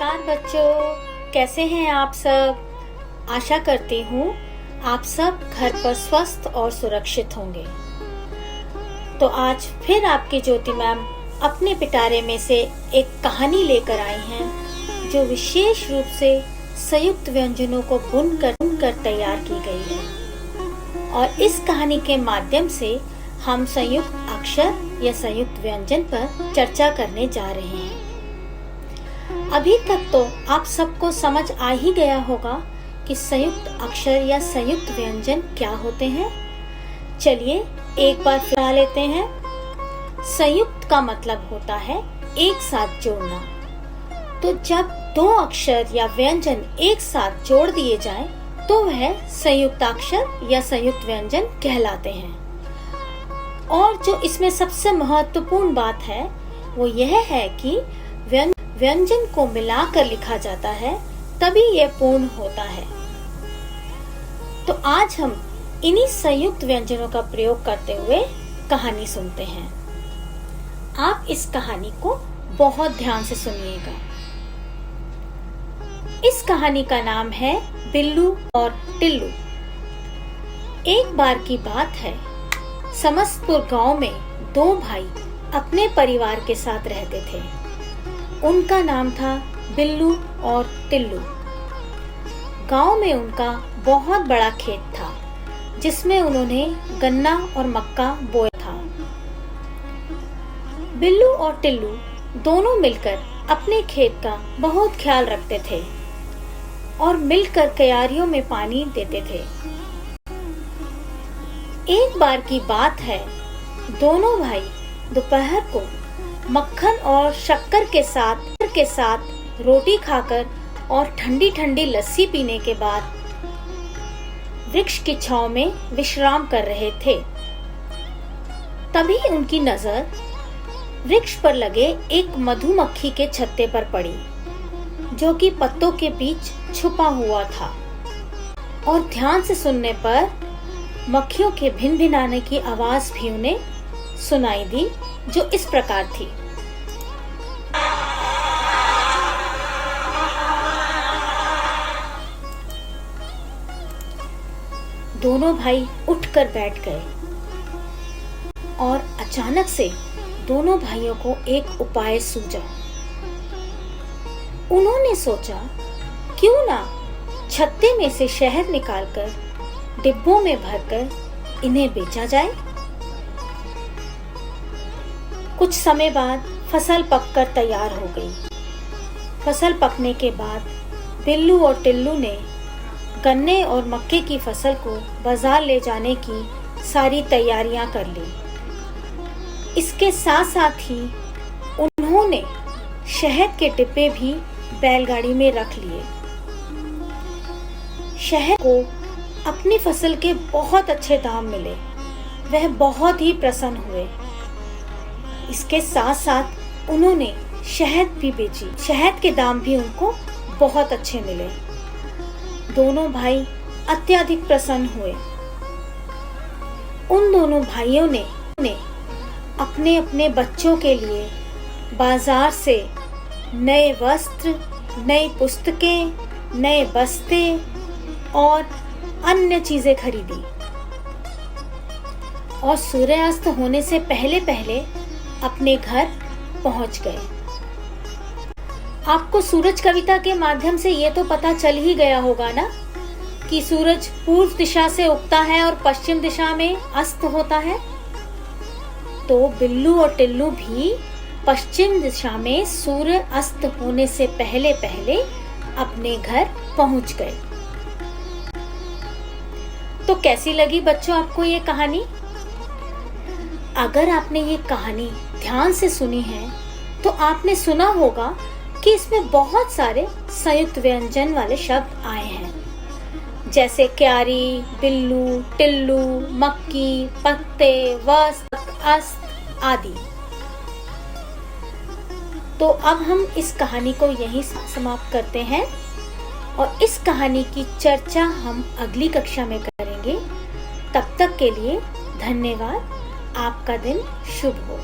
नमस्कार बच्चों, कैसे हैं आप सब। आशा करती हूँ आप सब घर पर स्वस्थ और सुरक्षित होंगे। तो आज फिर आपकी ज्योति मैम अपने पिटारे में से एक कहानी लेकर आई हैं जो विशेष रूप से संयुक्त व्यंजनों को बुनकर तैयार की गई है। और इस कहानी के माध्यम से हम संयुक्त अक्षर या संयुक्त व्यंजन पर चर्चा करने जा रहे हैं। अभी तक तो आप सबको समझ आ ही गया होगा कि संयुक्त अक्षर या संयुक्त व्यंजन क्या होते हैं। चलिए एक बार फिर लेते हैं। संयुक्त का मतलब होता है एक साथ जोड़ना। तो जब दो अक्षर या व्यंजन एक साथ जोड़ दिए जाएं, तो वह संयुक्त अक्षर या संयुक्त व्यंजन कहलाते हैं। और जो इसमें सबसे महत्वपूर्ण बात है वो यह है कि व्यंजन को मिलाकर लिखा जाता है, तभी यह पूर्ण होता है। तो आज हम इन्हीं संयुक्त व्यंजनों का प्रयोग करते हुए कहानी सुनते हैं। आप इस कहानी को बहुत ध्यान से सुनिएगा। इस कहानी का नाम है बिल्लू और टिल्लू। एक बार की बात है, समस्तपुर गांव में दो भाई अपने परिवार के साथ रहते थे। उनका नाम था बिल्लू और टिल्लू। गांव में उनका बहुत बड़ा खेत था जिसमें उन्होंने गन्ना और मक्का बोया था। बिल्लू और टिल्लू दोनों मिलकर अपने खेत का बहुत ख्याल रखते थे और मिलकर क्यारियों में पानी देते थे। एक बार की बात है, दोनों भाई दोपहर को मक्खन और शक्कर के साथ रोटी खाकर और ठंडी ठंडी लस्सी पीने के बाद वृक्ष की छांव में विश्राम कर रहे थे। तभी उनकी नजर वृक्ष पर लगे एक मधुमक्खी के छत्ते पर पड़ी, जो कि पत्तों के बीच छुपा हुआ था। और ध्यान से सुनने पर मक्खियों के भिनभिनाने की आवाज भी उन्हें सुनाई दी, जो इस प्रकार थी। दोनों भाई उठकर बैठ गए और अचानक से दोनों भाइयों को एक उपाय सूझा। उन्होंने सोचा, क्यों ना छत्ते में से शहद निकालकर डिब्बों में भरकर इन्हें बेचा जाए। कुछ समय बाद फसल पककर तैयार हो गई। फसल पकने के बाद बिल्लू और टिल्लू ने गन्ने और मक्के की फसल को बाजार ले जाने की सारी तैयारियां कर ली। इसके साथ साथ ही उन्होंने शहद के डिब्बे भी बैलगाड़ी में रख लिए। शहद को अपनी फसल के बहुत अच्छे दाम मिले। वह बहुत ही प्रसन्न हुए। इसके साथ साथ उन्होंने शहद भी बेची। शहद के दाम भी उनको बहुत अच्छे मिले। दोनों भाई अत्यधिक प्रसन्न हुए। उन दोनों भाइयों ने अपने अपने बच्चों के लिए बाजार से नए वस्त्र, नई पुस्तकें, नए बस्ते और अन्य चीजें खरीदी और सूर्यास्त होने से पहले पहले अपने घर पहुंच गए। आपको सूरज कविता के माध्यम से ये तो पता चल ही गया होगा ना कि सूरज पूर्व दिशा से उगता है और पश्चिम दिशा में अस्त होता है। तो बिल्लू और टिल्लू भी पश्चिम दिशा में सूर्य अस्त होने से पहले पहले अपने घर पहुंच गए। तो कैसी लगी बच्चों आपको ये कहानी? अगर आपने ये कहानी ध्यान से सुनी है तो आपने सुना होगा कि इसमें बहुत सारे संयुक्त व्यंजन वाले शब्द आए हैं, जैसे क्यारी, बिल्लू, टिल्लू, मक्की, पत्ते, वस्त्र, अस्त आदि। तो अब हम इस कहानी को यहीं समाप्त करते हैं और इस कहानी की चर्चा हम अगली कक्षा में करेंगे। तब तक के लिए धन्यवाद। आपका दिन शुभ हो।